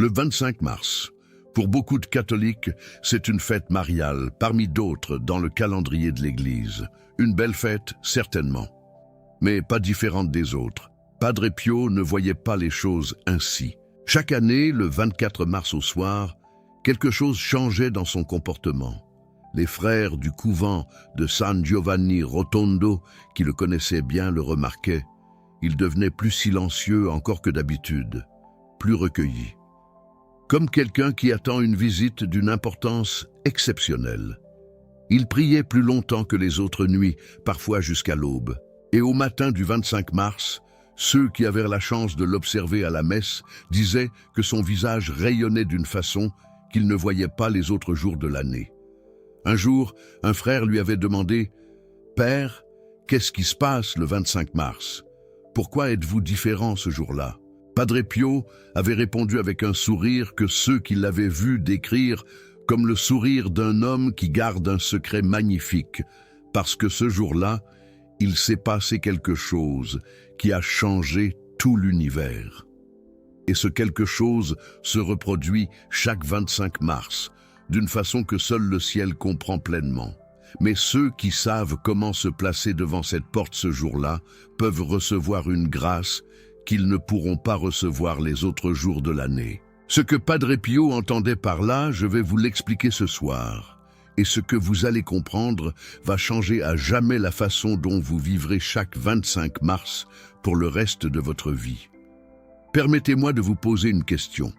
Le 25 mars. Pour beaucoup de catholiques, c'est une fête mariale, parmi d'autres dans le calendrier de l'Église. Une belle fête, certainement, mais pas différente des autres. Padre Pio ne voyait pas les choses ainsi. Chaque année, le 24 mars au soir, quelque chose changeait dans son comportement. Les frères du couvent de San Giovanni Rotondo, qui le connaissaient bien, le remarquaient. Il devenait plus silencieux encore que d'habitude, plus recueilli. Comme quelqu'un qui attend une visite d'une importance exceptionnelle. Il priait plus longtemps que les autres nuits, parfois jusqu'à l'aube. Et au matin du 25 mars, ceux qui avaient la chance de l'observer à la messe disaient que son visage rayonnait d'une façon qu'il ne voyait pas les autres jours de l'année. Un jour, un frère lui avait demandé « Père, qu'est-ce qui se passe le 25 mars? Pourquoi êtes-vous différent ce jour-là » Padre Pio avait répondu avec un sourire que ceux qui l'avaient vu décrire comme le sourire d'un homme qui garde un secret magnifique, parce que ce jour-là, il s'est passé quelque chose qui a changé tout l'univers. Et ce quelque chose se reproduit chaque 25 mars, d'une façon que seul le ciel comprend pleinement. Mais ceux qui savent comment se placer devant cette porte ce jour-là peuvent recevoir une grâce qu'ils ne pourront pas recevoir les autres jours de l'année. Ce que Padre Pio entendait par là, je vais vous l'expliquer ce soir. Et ce que vous allez comprendre va changer à jamais la façon dont vous vivrez chaque 25 mars pour le reste de votre vie. Permettez-moi de vous poser une question.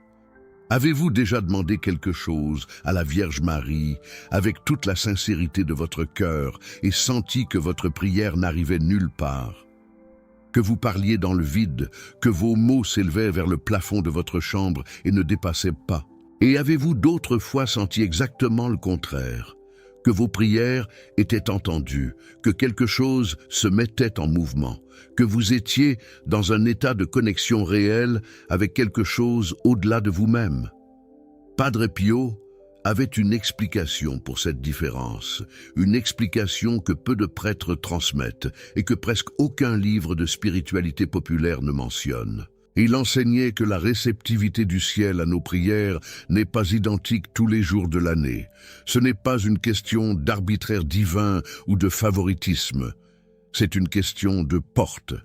Avez-vous déjà demandé quelque chose à la Vierge Marie avec toute la sincérité de votre cœur et senti que votre prière n'arrivait nulle part? Que vous parliez dans le vide, que vos mots s'élevaient vers le plafond de votre chambre et ne dépassaient pas? Et avez-vous d'autres fois senti exactement le contraire? Que vos prières étaient entendues, que quelque chose se mettait en mouvement, que vous étiez dans un état de connexion réelle avec quelque chose au-delà de vous-même? Padre Pio avait une explication pour cette différence, une explication que peu de prêtres transmettent et que presque aucun livre de spiritualité populaire ne mentionne. Il enseignait que la réceptivité du ciel à nos prières n'est pas identique tous les jours de l'année. Ce n'est pas une question d'arbitraire divin ou de favoritisme. C'est une question de porte.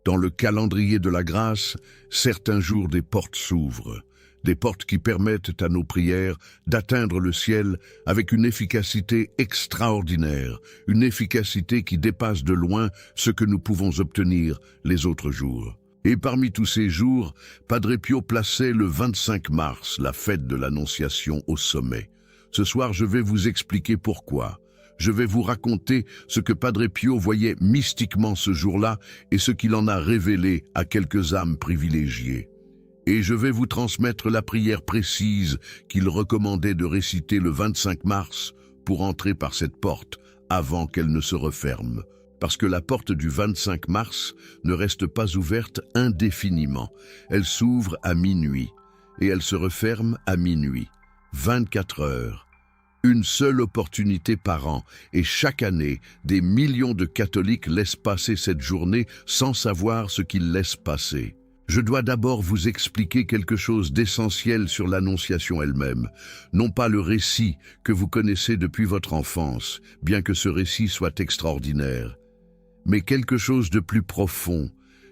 Dans le calendrier de la grâce, certains jours des portes s'ouvrent. Des portes qui permettent à nos prières d'atteindre le ciel avec une efficacité extraordinaire, une efficacité qui dépasse de loin ce que nous pouvons obtenir les autres jours. Et parmi tous ces jours, Padre Pio plaçait le 25 mars, la fête de l'Annonciation, au sommet. Ce soir, je vais vous expliquer pourquoi. Je vais vous raconter ce que Padre Pio voyait mystiquement ce jour-là et ce qu'il en a révélé à quelques âmes privilégiées. Et je vais vous transmettre la prière précise qu'il recommandait de réciter le 25 mars pour entrer par cette porte avant qu'elle ne se referme. Parce que la porte du 25 mars ne reste pas ouverte indéfiniment. Elle s'ouvre à minuit et elle se referme à minuit. 24 heures. Une seule opportunité par an et chaque année, des millions de catholiques laissent passer cette journée sans savoir ce qu'ils laissent passer. Je dois d'abord vous expliquer quelque chose d'essentiel sur l'Annonciation elle-même, non pas le récit que vous connaissez depuis votre enfance, bien que ce récit soit extraordinaire, mais quelque chose de plus profond,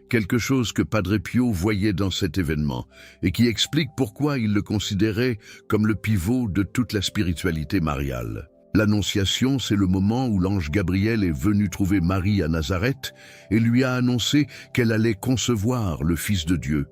quelque chose que Padre Pio voyait dans cet événement et qui explique pourquoi il le considérait comme le pivot de toute la spiritualité mariale. L'Annonciation, c'est le moment où l'ange Gabriel est venu trouver Marie à Nazareth et lui a annoncé qu'elle allait concevoir le Fils de Dieu.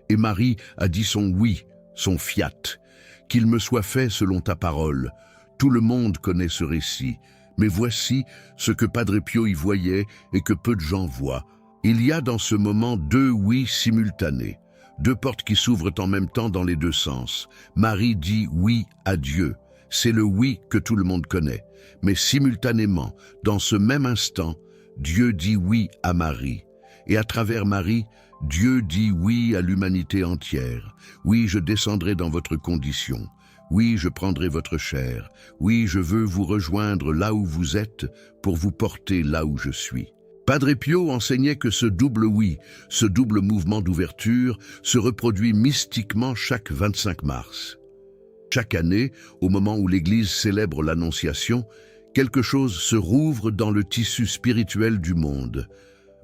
Et Marie a dit son oui, son fiat, qu'il me soit fait selon ta parole. Tout le monde connaît ce récit, mais voici ce que Padre Pio y voyait et que peu de gens voient. Il y a dans ce moment deux oui simultanés, deux portes qui s'ouvrent en même temps dans les deux sens. Marie dit oui à Dieu. C'est le oui que tout le monde connaît. Mais simultanément, dans ce même instant, Dieu dit oui à Marie. Et à travers Marie, Dieu dit oui à l'humanité entière. Oui, je descendrai dans votre condition. Oui, je prendrai votre chair. Oui, je veux vous rejoindre là où vous êtes pour vous porter là où je suis. Padre Pio enseignait que ce double oui, ce double mouvement d'ouverture, se reproduit mystiquement chaque 25 mars. Chaque année, au moment où l'Église célèbre l'Annonciation, quelque chose se rouvre dans le tissu spirituel du monde,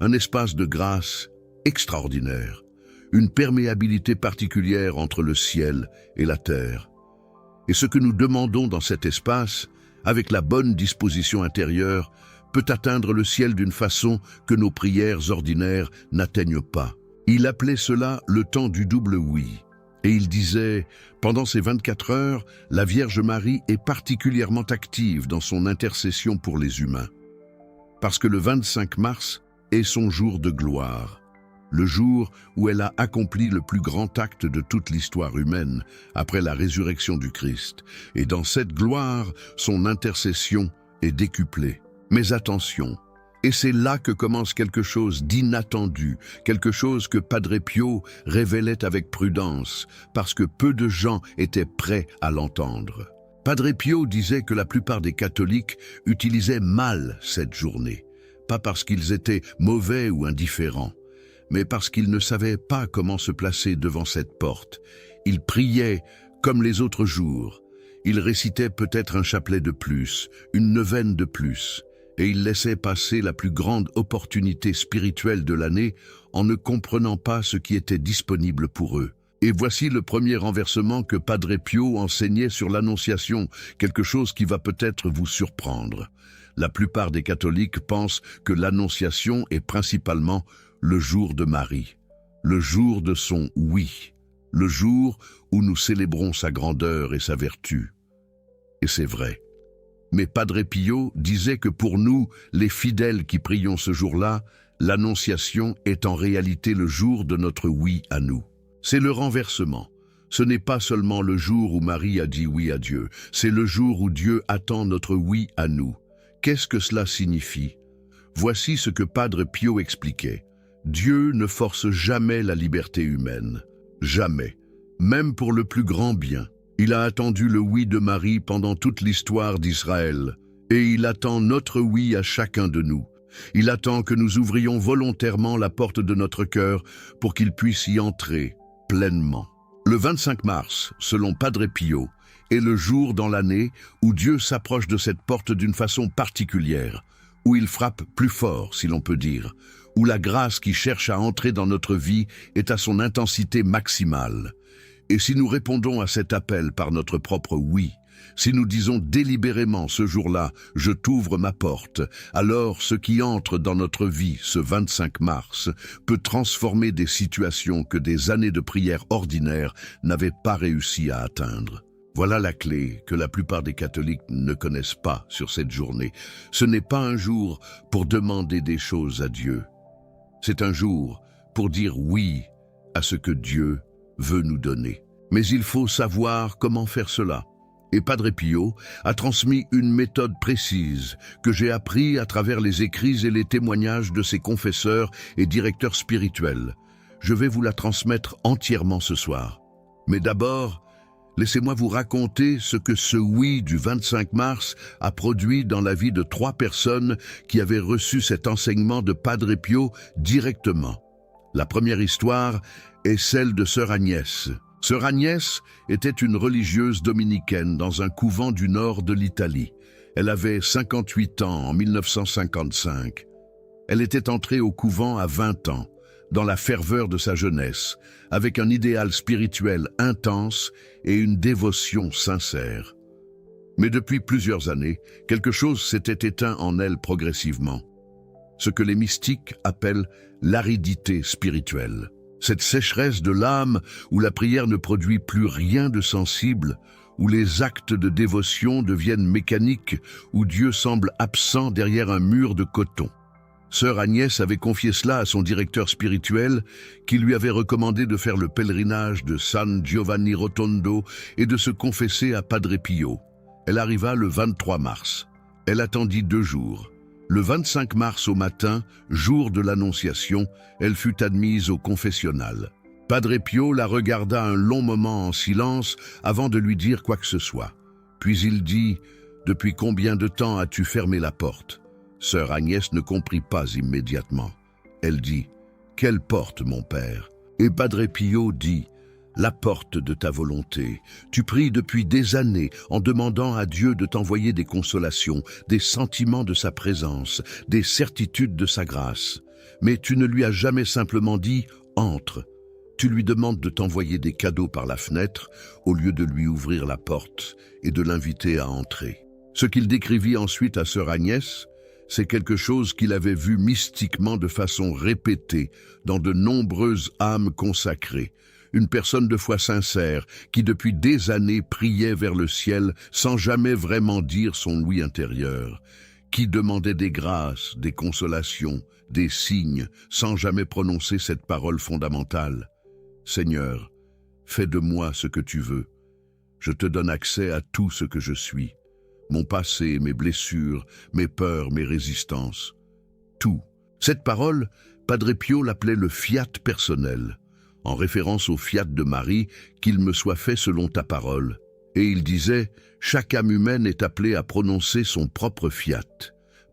un espace de grâce extraordinaire, une perméabilité particulière entre le ciel et la terre. Et ce que nous demandons dans cet espace, avec la bonne disposition intérieure, peut atteindre le ciel d'une façon que nos prières ordinaires n'atteignent pas. Il appelait cela le temps du double oui. Et il disait, pendant ces 24 heures, la Vierge Marie est particulièrement active dans son intercession pour les humains. Parce que le 25 mars est son jour de gloire, le jour où elle a accompli le plus grand acte de toute l'histoire humaine, après la résurrection du Christ. Et dans cette gloire, son intercession est décuplée. Mais attention, et c'est là que commence quelque chose d'inattendu, quelque chose que Padre Pio révélait avec prudence, parce que peu de gens étaient prêts à l'entendre. Padre Pio disait que la plupart des catholiques utilisaient mal cette journée, pas parce qu'ils étaient mauvais ou indifférents, mais parce qu'ils ne savaient pas comment se placer devant cette porte. Ils priaient comme les autres jours. Ils récitaient peut-être un chapelet de plus, une neuvaine de plus, et ils laissaient passer la plus grande opportunité spirituelle de l'année en ne comprenant pas ce qui était disponible pour eux. Et voici le premier renversement que Padre Pio enseignait sur l'Annonciation, quelque chose qui va peut-être vous surprendre. La plupart des catholiques pensent que l'Annonciation est principalement le jour de Marie, le jour de son oui, le jour où nous célébrons sa grandeur et sa vertu. Et c'est vrai. Mais Padre Pio disait que pour nous, les fidèles qui prions ce jour-là, l'Annonciation est en réalité le jour de notre oui à nous. C'est le renversement. Ce n'est pas seulement le jour où Marie a dit oui à Dieu, c'est le jour où Dieu attend notre oui à nous. Qu'est-ce que cela signifie? Voici ce que Padre Pio expliquait. Dieu ne force jamais la liberté humaine. Jamais. Même pour le plus grand bien. Il a attendu le oui de Marie pendant toute l'histoire d'Israël. Et il attend notre oui à chacun de nous. Il attend que nous ouvrions volontairement la porte de notre cœur pour qu'il puisse y entrer pleinement. Le 25 mars, selon Padre Pio, est le jour dans l'année où Dieu s'approche de cette porte d'une façon particulière, où il frappe plus fort, si l'on peut dire, où la grâce qui cherche à entrer dans notre vie est à son intensité maximale. Et si nous répondons à cet appel par notre propre oui, si nous disons délibérément ce jour-là « je t'ouvre ma porte », alors ce qui entre dans notre vie ce 25 mars peut transformer des situations que des années de prière ordinaire n'avaient pas réussi à atteindre. Voilà la clé que la plupart des catholiques ne connaissent pas sur cette journée. Ce n'est pas un jour pour demander des choses à Dieu. C'est un jour pour dire oui à ce que Dieu veut nous donner. Mais il faut savoir comment faire cela. Et Padre Pio a transmis une méthode précise que j'ai appris à travers les écrits et les témoignages de ses confesseurs et directeurs spirituels. Je vais vous la transmettre entièrement ce soir. Mais d'abord, laissez-moi vous raconter ce que ce oui du 25 mars a produit dans la vie de 3 personnes qui avaient reçu cet enseignement de Padre Pio directement. La première histoire est celle de Sœur Agnès. Sœur Agnès était une religieuse dominicaine dans un couvent du nord de l'Italie. Elle avait 58 ans en 1955. Elle était entrée au couvent à 20 ans, dans la ferveur de sa jeunesse, avec un idéal spirituel intense et une dévotion sincère. Mais depuis plusieurs années, quelque chose s'était éteint en elle progressivement. Ce que les mystiques appellent l'aridité spirituelle. Cette sécheresse de l'âme où la prière ne produit plus rien de sensible, où les actes de dévotion deviennent mécaniques, où Dieu semble absent derrière un mur de coton. Sœur Agnès avait confié cela à son directeur spirituel qui lui avait recommandé de faire le pèlerinage de San Giovanni Rotondo et de se confesser à Padre Pio. Elle arriva le 23 mars. Elle attendit 2 jours. Le 25 mars au matin, jour de l'Annonciation, elle fut admise au confessionnal. Padre Pio la regarda un long moment en silence avant de lui dire quoi que ce soit. Puis il dit « Depuis combien de temps as-tu fermé la porte ?» Sœur Agnès ne comprit pas immédiatement. Elle dit « Quelle porte, mon père ?» Et Padre Pio dit « La porte de ta volonté. Tu pries depuis des années en demandant à Dieu de t'envoyer des consolations, des sentiments de sa présence, des certitudes de sa grâce. Mais tu ne lui as jamais simplement dit « Entre ». Tu lui demandes de t'envoyer des cadeaux par la fenêtre au lieu de lui ouvrir la porte et de l'inviter à entrer. Ce qu'il décrivit ensuite à sœur Agnès, c'est quelque chose qu'il avait vu mystiquement de façon répétée dans de nombreuses âmes consacrées. Une personne de foi sincère qui depuis des années priait vers le ciel sans jamais vraiment dire son oui intérieur, qui demandait des grâces, des consolations, des signes, sans jamais prononcer cette parole fondamentale. Seigneur, fais de moi ce que tu veux. Je te donne accès à tout ce que je suis. Mon passé, mes blessures, mes peurs, mes résistances. Tout. Cette parole, Padre Pio l'appelait le fiat personnel, en référence au fiat de Marie, qu'il me soit fait selon ta parole. Et il disait, chaque âme humaine est appelée à prononcer son propre fiat.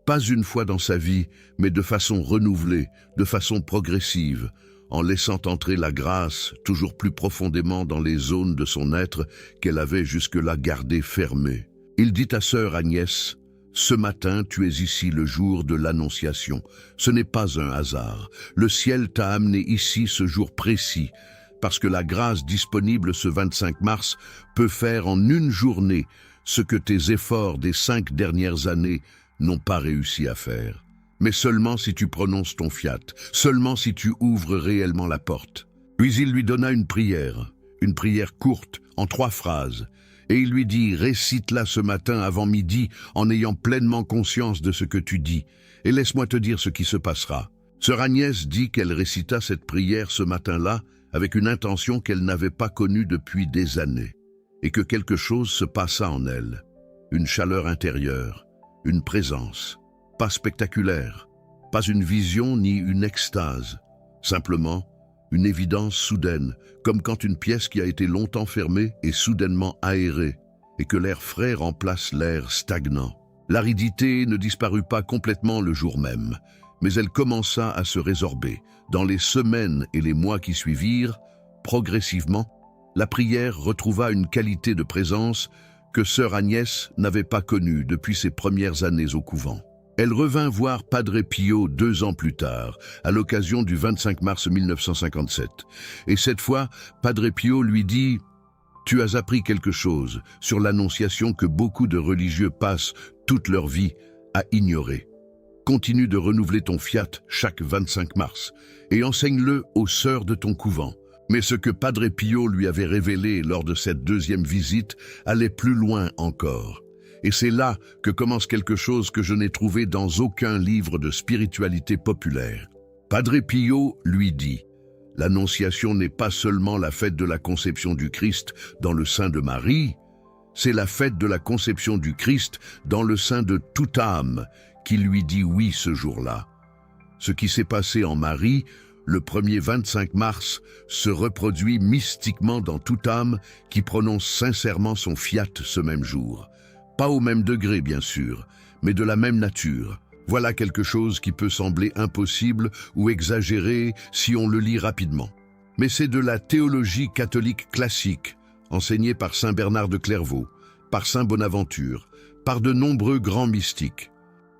Pas une fois dans sa vie, mais de façon renouvelée, de façon progressive, en laissant entrer la grâce toujours plus profondément dans les zones de son être qu'elle avait jusque-là gardées fermées. Il dit à sœur Agnès, « Ce matin, tu es ici le jour de l'Annonciation. Ce n'est pas un hasard. Le ciel t'a amené ici ce jour précis, parce que la grâce disponible ce 25 mars peut faire en une journée ce que tes efforts des 5 dernières années n'ont pas réussi à faire. Mais seulement si tu prononces ton fiat, seulement si tu ouvres réellement la porte. » Puis il lui donna une prière courte, en 3 phrases, et il lui dit « Récite-la ce matin avant midi en ayant pleinement conscience de ce que tu dis, et laisse-moi te dire ce qui se passera. » Sœur Agnès dit qu'elle récita cette prière ce matin-là avec une intention qu'elle n'avait pas connue depuis des années, et que quelque chose se passa en elle, une chaleur intérieure, une présence, pas spectaculaire, pas une vision ni une extase, simplement une évidence soudaine, comme quand une pièce qui a été longtemps fermée est soudainement aérée et que l'air frais remplace l'air stagnant. L'aridité ne disparut pas complètement le jour même, mais elle commença à se résorber. Dans les semaines et les mois qui suivirent, progressivement, la prière retrouva une qualité de présence que sœur Agnès n'avait pas connue depuis ses premières années au couvent. Elle revint voir Padre Pio 2 ans plus tard, à l'occasion du 25 mars 1957. Et cette fois, Padre Pio lui dit « Tu as appris quelque chose sur l'annonciation que beaucoup de religieux passent toute leur vie à ignorer. Continue de renouveler ton fiat chaque 25 mars et enseigne-le aux sœurs de ton couvent. » Mais ce que Padre Pio lui avait révélé lors de cette 2e visite allait plus loin encore. Et c'est là que commence quelque chose que je n'ai trouvé dans aucun livre de spiritualité populaire. Padre Pio lui dit « L'Annonciation n'est pas seulement la fête de la conception du Christ dans le sein de Marie, c'est la fête de la conception du Christ dans le sein de toute âme qui lui dit oui ce jour-là. Ce qui s'est passé en Marie, le premier 25 mars, se reproduit mystiquement dans toute âme qui prononce sincèrement son fiat ce même jour. Pas au même degré, bien sûr, mais de la même nature. Voilà quelque chose qui peut sembler impossible ou exagéré si on le lit rapidement. Mais c'est de la théologie catholique classique, enseignée par saint Bernard de Clairvaux, par saint Bonaventure, par de nombreux grands mystiques.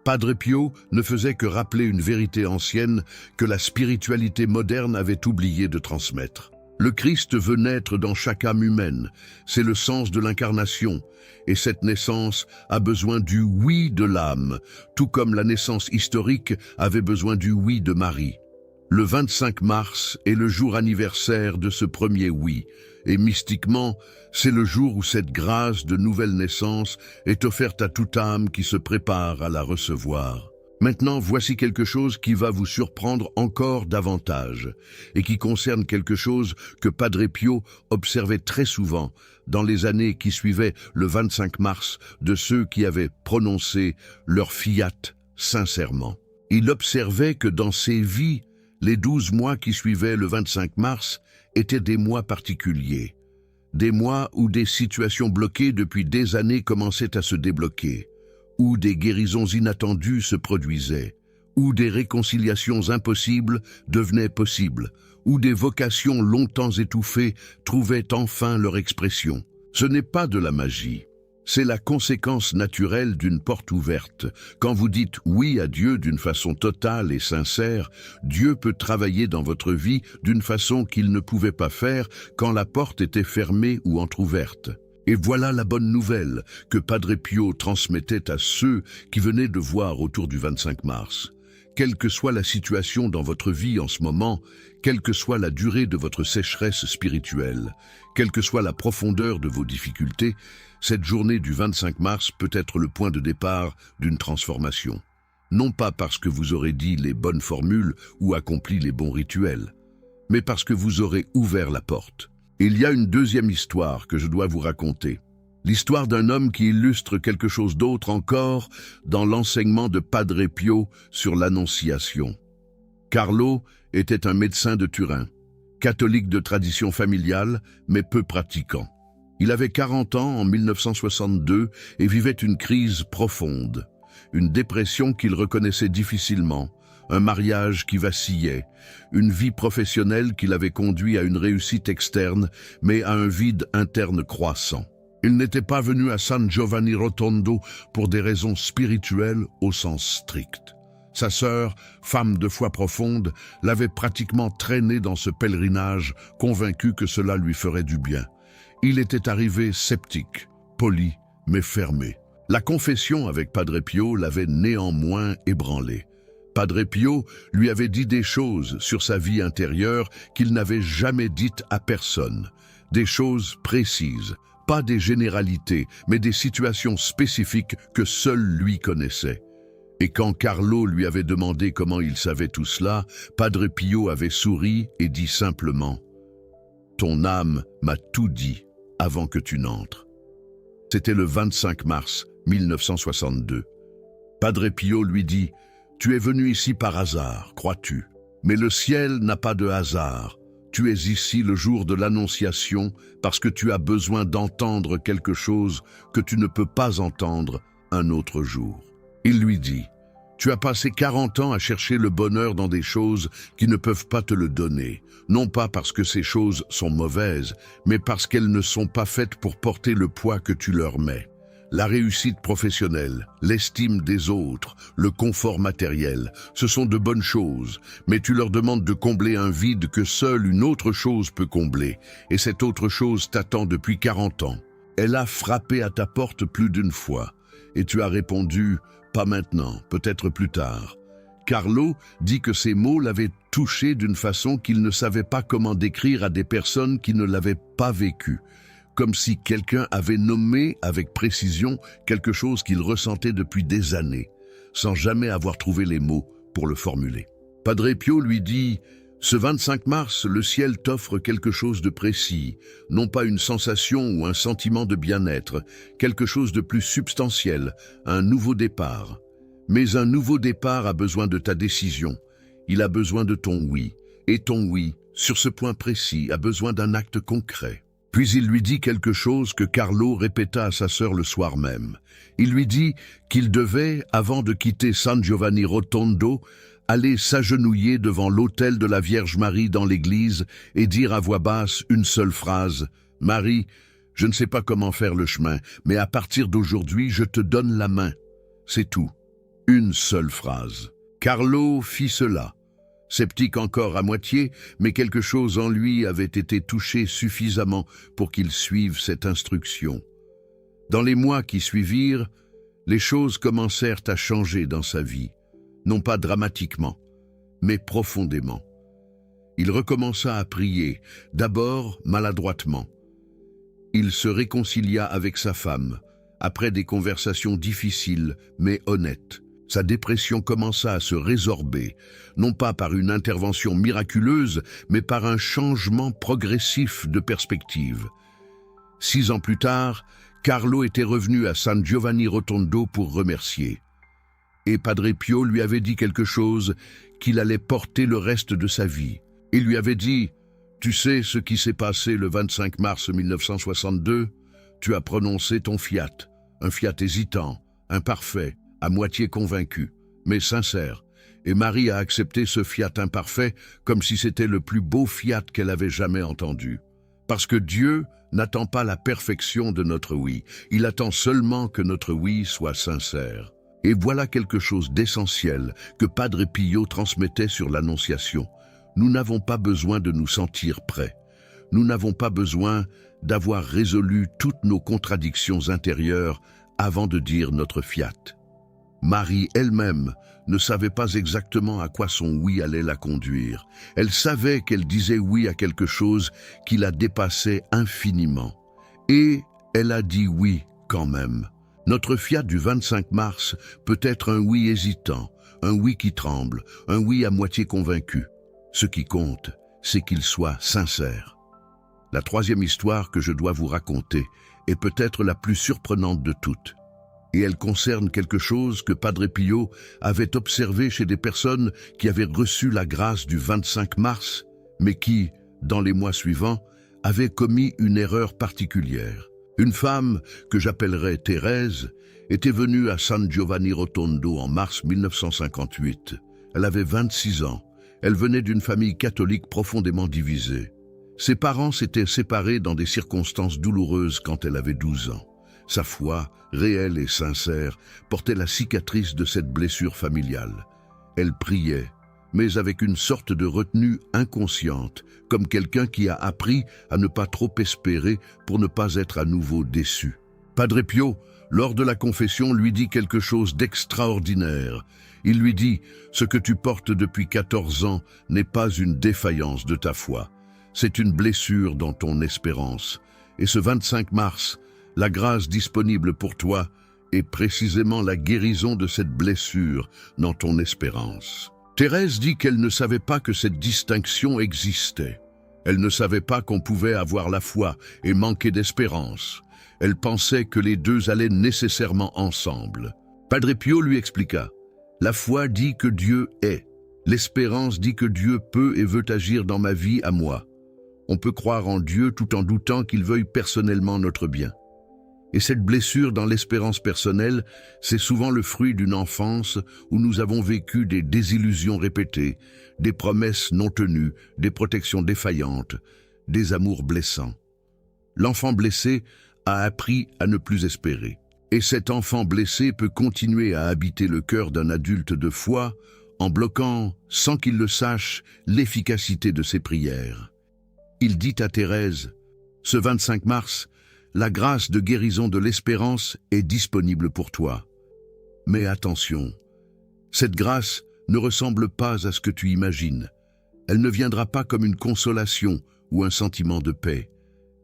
Padre Pio ne faisait que rappeler une vérité ancienne que la spiritualité moderne avait oublié de transmettre. Le Christ veut naître dans chaque âme humaine, c'est le sens de l'incarnation, et cette naissance a besoin du oui de l'âme, tout comme la naissance historique avait besoin du oui de Marie. Le 25 mars est le jour anniversaire de ce premier oui, et mystiquement, c'est le jour où cette grâce de nouvelle naissance est offerte à toute âme qui se prépare à la recevoir. Maintenant, voici quelque chose qui va vous surprendre encore davantage et qui concerne quelque chose que Padre Pio observait très souvent dans les années qui suivaient le 25 mars de ceux qui avaient prononcé leur fiat sincèrement. Il observait que dans ces vies, les 12 mois qui suivaient le 25 mars étaient des mois particuliers, des mois où des situations bloquées depuis des années commençaient à se débloquer, où des guérisons inattendues se produisaient, où des réconciliations impossibles devenaient possibles, où des vocations longtemps étouffées trouvaient enfin leur expression. Ce n'est pas de la magie. C'est la conséquence naturelle d'une porte ouverte. Quand vous dites oui à Dieu d'une façon totale et sincère, Dieu peut travailler dans votre vie d'une façon qu'il ne pouvait pas faire quand la porte était fermée ou entr'ouverte. Et voilà la bonne nouvelle que Padre Pio transmettait à ceux qui venaient de voir autour du 25 mars. Quelle que soit la situation dans votre vie en ce moment, quelle que soit la durée de votre sécheresse spirituelle, quelle que soit la profondeur de vos difficultés, cette journée du 25 mars peut être le point de départ d'une transformation. Non pas parce que vous aurez dit les bonnes formules ou accompli les bons rituels, mais parce que vous aurez ouvert la porte. Il y a une deuxième histoire que je dois vous raconter. L'histoire d'un homme qui illustre quelque chose d'autre encore dans l'enseignement de Padre Pio sur l'Annonciation. Carlo était un médecin de Turin, catholique de tradition familiale, mais peu pratiquant. Il avait 40 ans en 1962 et vivait une crise profonde, une dépression qu'il reconnaissait difficilement, un mariage qui vacillait, une vie professionnelle qui l'avait conduit à une réussite externe, mais à un vide interne croissant. Il n'était pas venu à San Giovanni Rotondo pour des raisons spirituelles au sens strict. Sa sœur, femme de foi profonde, l'avait pratiquement traîné dans ce pèlerinage, convaincu que cela lui ferait du bien. Il était arrivé sceptique, poli, mais fermé. La confession avec Padre Pio l'avait néanmoins ébranlé. Padre Pio lui avait dit des choses sur sa vie intérieure qu'il n'avait jamais dites à personne. Des choses précises, pas des généralités, mais des situations spécifiques que seul lui connaissait. Et quand Carlo lui avait demandé comment il savait tout cela, Padre Pio avait souri et dit simplement « Ton âme m'a tout dit avant que tu n'entres ». C'était le 25 mars 1962. Padre Pio lui dit « Tu es venu ici par hasard, crois-tu? Mais le ciel n'a pas de hasard. Tu es ici le jour de l'Annonciation parce que tu as besoin d'entendre quelque chose que tu ne peux pas entendre un autre jour. » Il lui dit « Tu as passé 40 ans à chercher le bonheur dans des choses qui ne peuvent pas te le donner, non pas parce que ces choses sont mauvaises, mais parce qu'elles ne sont pas faites pour porter le poids que tu leur mets. La réussite professionnelle, l'estime des autres, le confort matériel, ce sont de bonnes choses, mais tu leur demandes de combler un vide que seule une autre chose peut combler, et cette autre chose t'attend depuis 40 ans. Elle a frappé à ta porte plus d'une fois, et tu as répondu « Pas maintenant, peut-être plus tard ». Carlo dit que ces mots l'avaient touché d'une façon qu'il ne savait pas comment décrire à des personnes qui ne l'avaient pas vécu, comme si quelqu'un avait nommé avec précision quelque chose qu'il ressentait depuis des années, sans jamais avoir trouvé les mots pour le formuler. Padre Pio lui dit « Ce 25 mars, le ciel t'offre quelque chose de précis, non pas une sensation ou un sentiment de bien-être, quelque chose de plus substantiel, un nouveau départ. Mais un nouveau départ a besoin de ta décision, il a besoin de ton oui, et ton oui, sur ce point précis, a besoin d'un acte concret. » Puis il lui dit quelque chose que Carlo répéta à sa sœur le soir même. Il lui dit qu'il devait, avant de quitter San Giovanni Rotondo, aller s'agenouiller devant l'autel de la Vierge Marie dans l'église et dire à voix basse une seule phrase « Marie, je ne sais pas comment faire le chemin, mais à partir d'aujourd'hui, je te donne la main. » C'est tout. Une seule phrase. Carlo fit cela. Sceptique encore à moitié, mais quelque chose en lui avait été touché suffisamment pour qu'il suive cette instruction. Dans les mois qui suivirent, les choses commencèrent à changer dans sa vie, non pas dramatiquement, mais profondément. Il recommença à prier, d'abord maladroitement. Il se réconcilia avec sa femme, après des conversations difficiles mais honnêtes. Sa dépression commença à se résorber, non pas par une intervention miraculeuse, mais par un changement progressif de perspective. 6 ans plus tard, Carlo était revenu à San Giovanni Rotondo pour remercier. Et Padre Pio lui avait dit quelque chose qu'il allait porter le reste de sa vie. Il lui avait dit « Tu sais ce qui s'est passé le 25 mars 1962 ? Tu as prononcé ton fiat, un fiat hésitant, imparfait, à moitié convaincu, mais sincère. Et Marie a accepté ce fiat imparfait comme si c'était le plus beau fiat qu'elle avait jamais entendu. Parce que Dieu n'attend pas la perfection de notre oui, il attend seulement que notre oui soit sincère. Et voilà quelque chose d'essentiel que Padre Pio transmettait sur l'Annonciation. Nous n'avons pas besoin de nous sentir prêts. Nous n'avons pas besoin d'avoir résolu toutes nos contradictions intérieures avant de dire notre fiat. Marie elle-même ne savait pas exactement à quoi son oui allait la conduire. Elle savait qu'elle disait oui à quelque chose qui la dépassait infiniment. Et elle a dit oui quand même. Notre fiat du 25 mars peut être un oui hésitant, un oui qui tremble, un oui à moitié convaincu. Ce qui compte, c'est qu'il soit sincère. La troisième histoire que je dois vous raconter est peut-être la plus surprenante de toutes. Et elle concerne quelque chose que Padre Pio avait observé chez des personnes qui avaient reçu la grâce du 25 mars, mais qui, dans les mois suivants, avaient commis une erreur particulière. Une femme, que j'appellerai Thérèse, était venue à San Giovanni Rotondo en mars 1958. Elle avait 26 ans. Elle venait d'une famille catholique profondément divisée. Ses parents s'étaient séparés dans des circonstances douloureuses quand elle avait 12 ans. Sa foi, réelle et sincère, portait la cicatrice de cette blessure familiale. Elle priait, mais avec une sorte de retenue inconsciente, comme quelqu'un qui a appris à ne pas trop espérer pour ne pas être à nouveau déçu. Padre Pio, lors de la confession, lui dit quelque chose d'extraordinaire. Il lui dit « Ce que tu portes depuis 14 ans n'est pas une défaillance de ta foi. C'est une blessure dans ton espérance. Et ce 25 mars, la grâce disponible pour toi est précisément la guérison de cette blessure dans ton espérance. » Thérèse dit qu'elle ne savait pas que cette distinction existait. Elle ne savait pas qu'on pouvait avoir la foi et manquer d'espérance. Elle pensait que les deux allaient nécessairement ensemble. Padre Pio lui expliqua. La foi dit que Dieu est. L'espérance dit que Dieu peut et veut agir dans ma vie à moi. On peut croire en Dieu tout en doutant qu'il veuille personnellement notre bien. Et cette blessure dans l'espérance personnelle, c'est souvent le fruit d'une enfance où nous avons vécu des désillusions répétées, des promesses non tenues, des protections défaillantes, des amours blessants. L'enfant blessé a appris à ne plus espérer. Et cet enfant blessé peut continuer à habiter le cœur d'un adulte de foi en bloquant, sans qu'il le sache, l'efficacité de ses prières. Il dit à Thérèse, « Ce 25 mars, la grâce de guérison de l'espérance est disponible pour toi. Mais attention, cette grâce ne ressemble pas à ce que tu imagines. Elle ne viendra pas comme une consolation ou un sentiment de paix.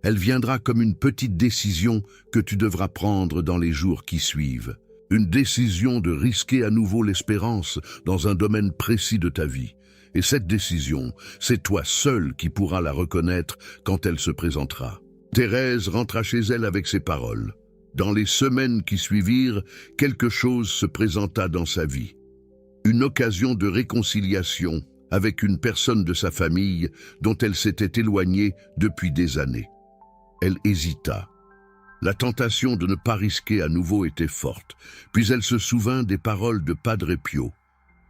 Elle viendra comme une petite décision que tu devras prendre dans les jours qui suivent. Une décision de risquer à nouveau l'espérance dans un domaine précis de ta vie. Et cette décision, c'est toi seul qui pourras la reconnaître quand elle se présentera. » Thérèse rentra chez elle avec ces paroles. Dans les semaines qui suivirent, quelque chose se présenta dans sa vie. Une occasion de réconciliation avec une personne de sa famille dont elle s'était éloignée depuis des années. Elle hésita. La tentation de ne pas risquer à nouveau était forte, puis elle se souvint des paroles de Padre Pio.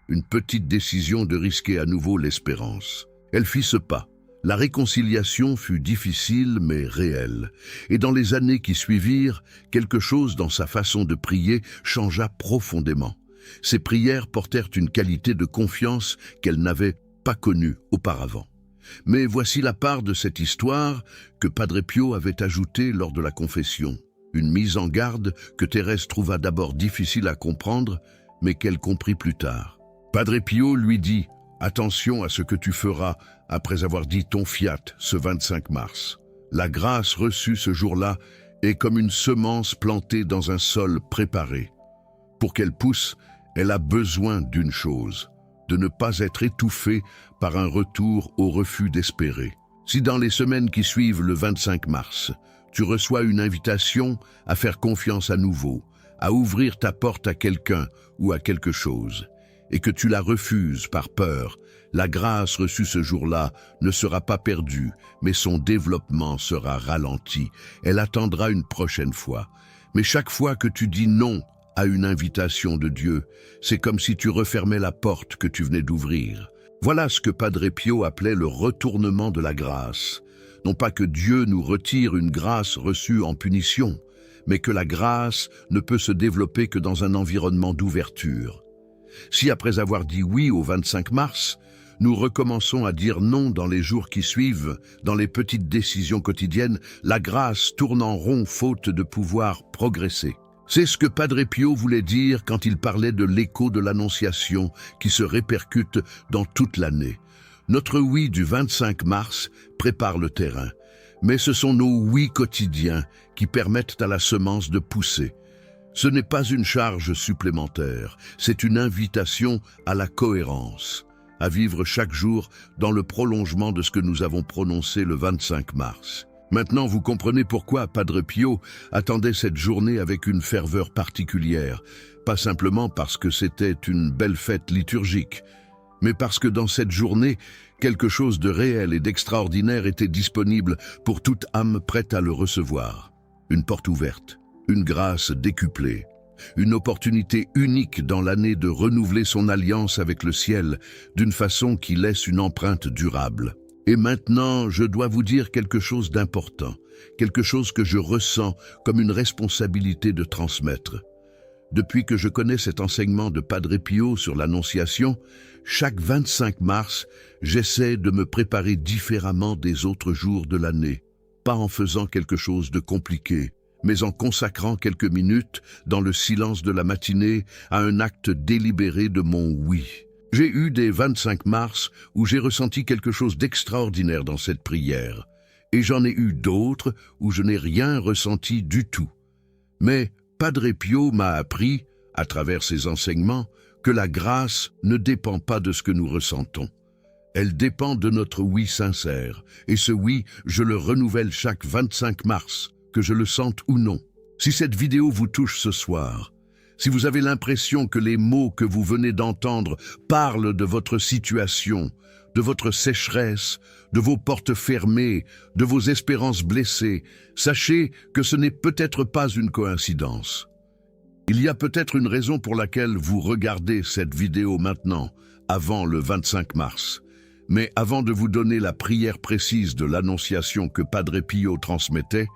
Une petite décision de risquer à nouveau l'espérance. Elle fit ce pas. La réconciliation fut difficile mais réelle, et dans les années qui suivirent, quelque chose dans sa façon de prier changea profondément. Ses prières portèrent une qualité de confiance qu'elle n'avait pas connue auparavant. Mais voici la part de cette histoire que Padre Pio avait ajoutée lors de la confession. Une mise en garde que Thérèse trouva d'abord difficile à comprendre, mais qu'elle comprit plus tard. Padre Pio lui dit « Attention à ce que tu feras après avoir dit ton fiat ce 25 mars. La grâce reçue ce jour-là est comme une semence plantée dans un sol préparé. Pour qu'elle pousse, elle a besoin d'une chose, de ne pas être étouffée par un retour au refus d'espérer. Si dans les semaines qui suivent le 25 mars, tu reçois une invitation à faire confiance à nouveau, à ouvrir ta porte à quelqu'un ou à quelque chose, et que tu la refuses par peur, la grâce reçue ce jour-là ne sera pas perdue, mais son développement sera ralenti. Elle attendra une prochaine fois. Mais chaque fois que tu dis non à une invitation de Dieu. C'est comme si tu refermais la porte que tu venais d'ouvrir. Voilà ce que Padre Pio appelait le retournement de la grâce. Non pas que Dieu nous retire une grâce reçue en punition, mais que la grâce ne peut se développer que dans un environnement d'ouverture. Si après avoir dit oui au 25 mars, nous recommençons à dire non dans les jours qui suivent, dans les petites décisions quotidiennes, la grâce tourne en rond faute de pouvoir progresser. C'est ce que Padre Pio voulait dire quand il parlait de l'écho de l'Annonciation qui se répercute dans toute l'année. Notre oui du 25 mars prépare le terrain, mais ce sont nos oui quotidiens qui permettent à la semence de pousser. Ce n'est pas une charge supplémentaire, c'est une invitation à la cohérence, à vivre chaque jour dans le prolongement de ce que nous avons prononcé le 25 mars. Maintenant, vous comprenez pourquoi Padre Pio attendait cette journée avec une ferveur particulière, pas simplement parce que c'était une belle fête liturgique, mais parce que dans cette journée, quelque chose de réel et d'extraordinaire était disponible pour toute âme prête à le recevoir. Une porte ouverte, une grâce décuplée, une opportunité unique dans l'année de renouveler son alliance avec le ciel d'une façon qui laisse une empreinte durable. Et maintenant, je dois vous dire quelque chose d'important, quelque chose que je ressens comme une responsabilité de transmettre. Depuis que je connais cet enseignement de Padre Pio sur l'Annonciation, chaque 25 mars, j'essaie de me préparer différemment des autres jours de l'année, pas en faisant quelque chose de compliqué, mais en consacrant quelques minutes dans le silence de la matinée à un acte délibéré de mon oui. J'ai eu des 25 mars où j'ai ressenti quelque chose d'extraordinaire dans cette prière, et j'en ai eu d'autres où je n'ai rien ressenti du tout. Mais Padre Pio m'a appris, à travers ses enseignements, que la grâce ne dépend pas de ce que nous ressentons. Elle dépend de notre oui sincère, et ce oui, je le renouvelle chaque 25 mars, que je le sente ou non. Si cette vidéo vous touche ce soir, si vous avez l'impression que les mots que vous venez d'entendre parlent de votre situation, de votre sécheresse, de vos portes fermées, de vos espérances blessées, sachez que ce n'est peut-être pas une coïncidence. Il y a peut-être une raison pour laquelle vous regardez cette vidéo maintenant, avant le 25 mars. Mais avant de vous donner la prière précise de l'Annonciation que Padre Pio transmettait,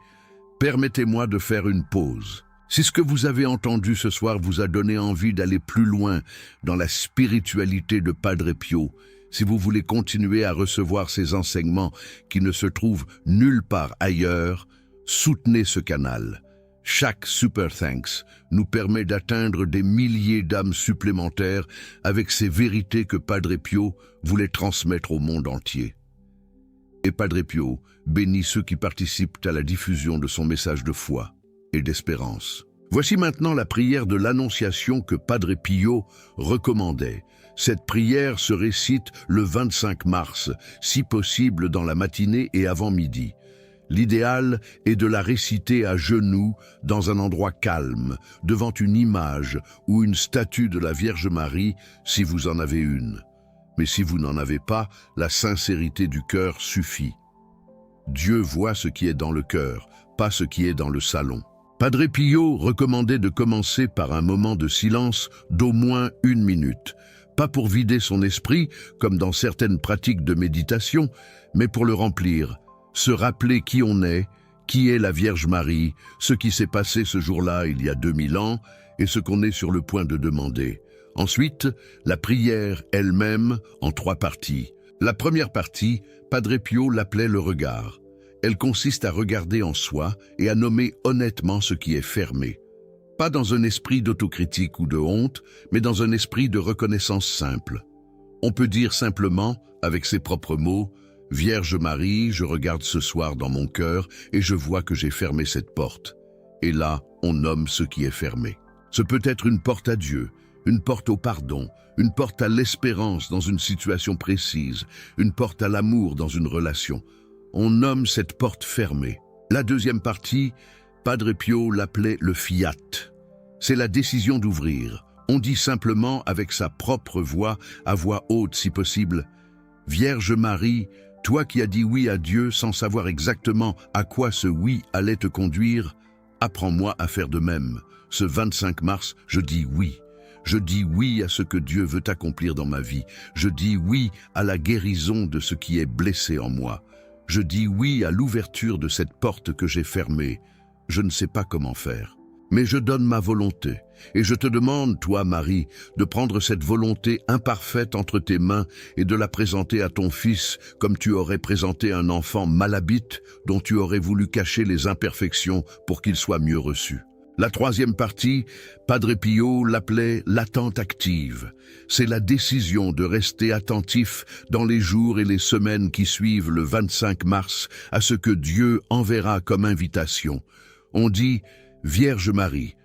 permettez-moi de faire une pause. Si ce que vous avez entendu ce soir vous a donné envie d'aller plus loin dans la spiritualité de Padre Pio, si vous voulez continuer à recevoir ces enseignements qui ne se trouvent nulle part ailleurs, soutenez ce canal. Chaque Super Thanks nous permet d'atteindre des milliers d'âmes supplémentaires avec ces vérités que Padre Pio voulait transmettre au monde entier. Et Padre Pio bénit ceux qui participent à la diffusion de son message de foi et d'espérance. Voici maintenant la prière de l'Annonciation que Padre Pio recommandait. Cette prière se récite le 25 mars, si possible dans la matinée et avant midi. L'idéal est de la réciter à genoux dans un endroit calme, devant une image ou une statue de la Vierge Marie, si vous en avez une. Mais si vous n'en avez pas, la sincérité du cœur suffit. Dieu voit ce qui est dans le cœur, pas ce qui est dans le salon. Padre Pio recommandait de commencer par un moment de silence d'au moins 1 minute, pas pour vider son esprit, comme dans certaines pratiques de méditation, mais pour le remplir, se rappeler qui on est, qui est la Vierge Marie, ce qui s'est passé ce jour-là il y a 2000 ans, et ce qu'on est sur le point de demander. Ensuite, la prière elle-même en 3 parties. La première partie, Padre Pio l'appelait le regard. Elle consiste à regarder en soi et à nommer honnêtement ce qui est fermé. Pas dans un esprit d'autocritique ou de honte, mais dans un esprit de reconnaissance simple. On peut dire simplement, avec ses propres mots, « Vierge Marie, je regarde ce soir dans mon cœur et je vois que j'ai fermé cette porte. » Et là, on nomme ce qui est fermé. Ce peut être une porte à Dieu, une porte au pardon, une porte à l'espérance dans une situation précise, une porte à l'amour dans une relation. On nomme cette porte fermée. La deuxième partie, Padre Pio l'appelait le fiat. C'est la décision d'ouvrir. On dit simplement avec sa propre voix, à voix haute si possible, « Vierge Marie, toi qui as dit oui à Dieu sans savoir exactement à quoi ce oui allait te conduire, apprends-moi à faire de même. Ce 25 mars, je dis oui. Je dis oui à ce que Dieu veut accomplir dans ma vie. Je dis oui à la guérison de ce qui est blessé en moi. Je dis oui à l'ouverture de cette porte que j'ai fermée. Je ne sais pas comment faire, mais je donne ma volonté. Et je te demande, toi, Marie, de prendre cette volonté imparfaite entre tes mains et de la présenter à ton fils comme tu aurais présenté un enfant malhabite dont tu aurais voulu cacher les imperfections pour qu'il soit mieux reçu. La troisième partie, Padre Pio l'appelait l'attente active. C'est la décision de rester attentif dans les jours et les semaines qui suivent le 25 mars à ce que Dieu enverra comme invitation. On dit « Vierge Marie ».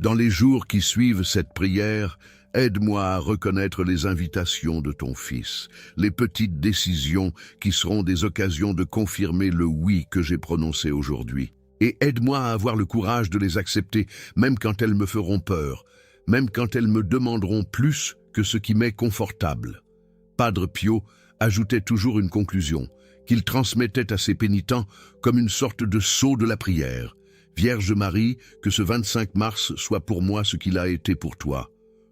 Dans les jours qui suivent cette prière, aide-moi à reconnaître les invitations de ton Fils, les petites décisions qui seront des occasions de confirmer le oui que j'ai prononcé aujourd'hui. Et aide-moi à avoir le courage de les accepter, même quand elles me feront peur, même quand elles me demanderont plus que ce qui m'est confortable. Padre Pio ajoutait toujours une conclusion, qu'il transmettait à ses pénitents comme une sorte de sceau de la prière. Vierge Marie, que ce 25 mars soit pour moi ce qu'il a été pour toi,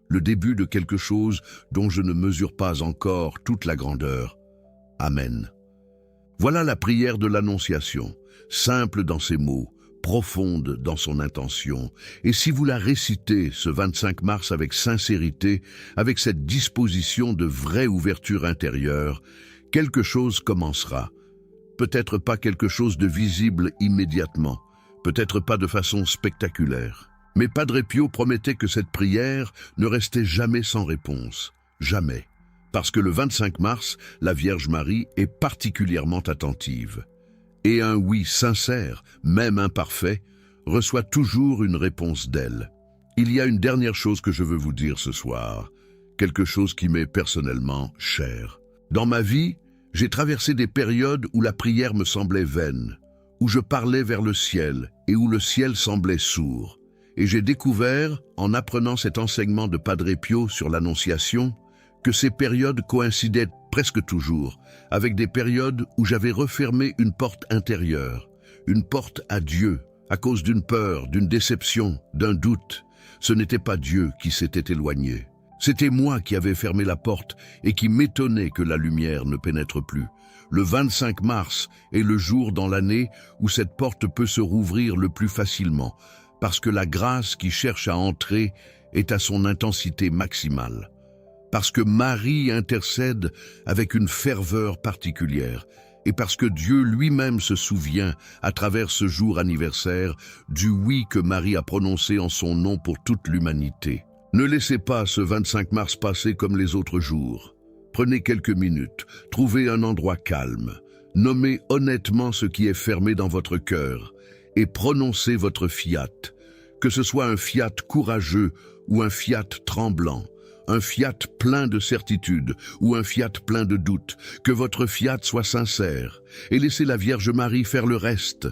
le début de quelque chose dont je ne mesure pas encore toute la grandeur. Amen. Voilà la prière de l'Annonciation, simple dans ses mots, profonde dans son intention. Et si vous la récitez ce 25 mars avec sincérité, avec cette disposition de vraie ouverture intérieure, quelque chose commencera. Peut-être pas quelque chose de visible immédiatement, peut-être pas de façon spectaculaire. Mais Padre Pio promettait que cette prière ne restait jamais sans réponse. Jamais. Parce que le 25 mars, la Vierge Marie est particulièrement attentive. Et un oui sincère, même imparfait, reçoit toujours une réponse d'elle. Il y a une dernière chose que je veux vous dire ce soir, quelque chose qui m'est personnellement cher. Dans ma vie, j'ai traversé des périodes où la prière me semblait vaine, où je parlais vers le ciel et où le ciel semblait sourd. Et j'ai découvert, en apprenant cet enseignement de Padre Pio sur l'Annonciation, que ces périodes coïncidaient presque toujours avec des périodes où j'avais refermé une porte intérieure, une porte à Dieu, à cause d'une peur, d'une déception, d'un doute. Ce n'était pas Dieu qui s'était éloigné. C'était moi qui avais fermé la porte et qui m'étonnait que la lumière ne pénètre plus. Le 25 mars est le jour dans l'année où cette porte peut se rouvrir le plus facilement, parce que la grâce qui cherche à entrer est à son intensité maximale. Parce que Marie intercède avec une ferveur particulière, et parce que Dieu lui-même se souvient, à travers ce jour anniversaire, du oui que Marie a prononcé en son nom pour toute l'humanité. Ne laissez pas ce 25 mars passer comme les autres jours. Prenez quelques minutes, trouvez un endroit calme, nommez honnêtement ce qui est fermé dans votre cœur, et prononcez votre fiat, que ce soit un fiat courageux ou un fiat tremblant, un fiat plein de certitude ou un fiat plein de doute, que votre fiat soit sincère, et laissez la Vierge Marie faire le reste.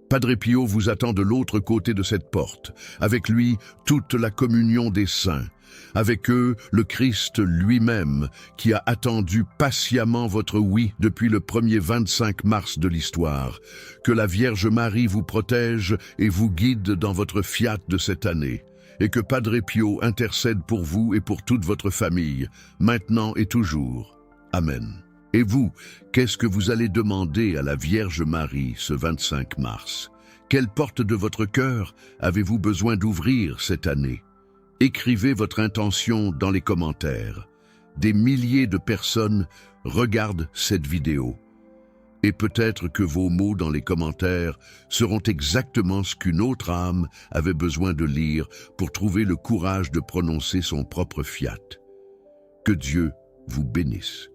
Padre Pio vous attend de l'autre côté de cette porte, avec lui toute la communion des saints, avec eux le Christ lui-même, qui a attendu patiemment votre oui depuis le premier 25 mars de l'histoire. Que la Vierge Marie vous protège et vous guide dans votre fiat de cette année. Et que Padre Pio intercède pour vous et pour toute votre famille, maintenant et toujours. Amen. Et vous, qu'est-ce que vous allez demander à la Vierge Marie ce 25 mars? Quelle porte de votre cœur avez-vous besoin d'ouvrir cette année? Écrivez votre intention dans les commentaires. Des milliers de personnes regardent cette vidéo. Et peut-être que vos mots dans les commentaires seront exactement ce qu'une autre âme avait besoin de lire pour trouver le courage de prononcer son propre fiat. Que Dieu vous bénisse.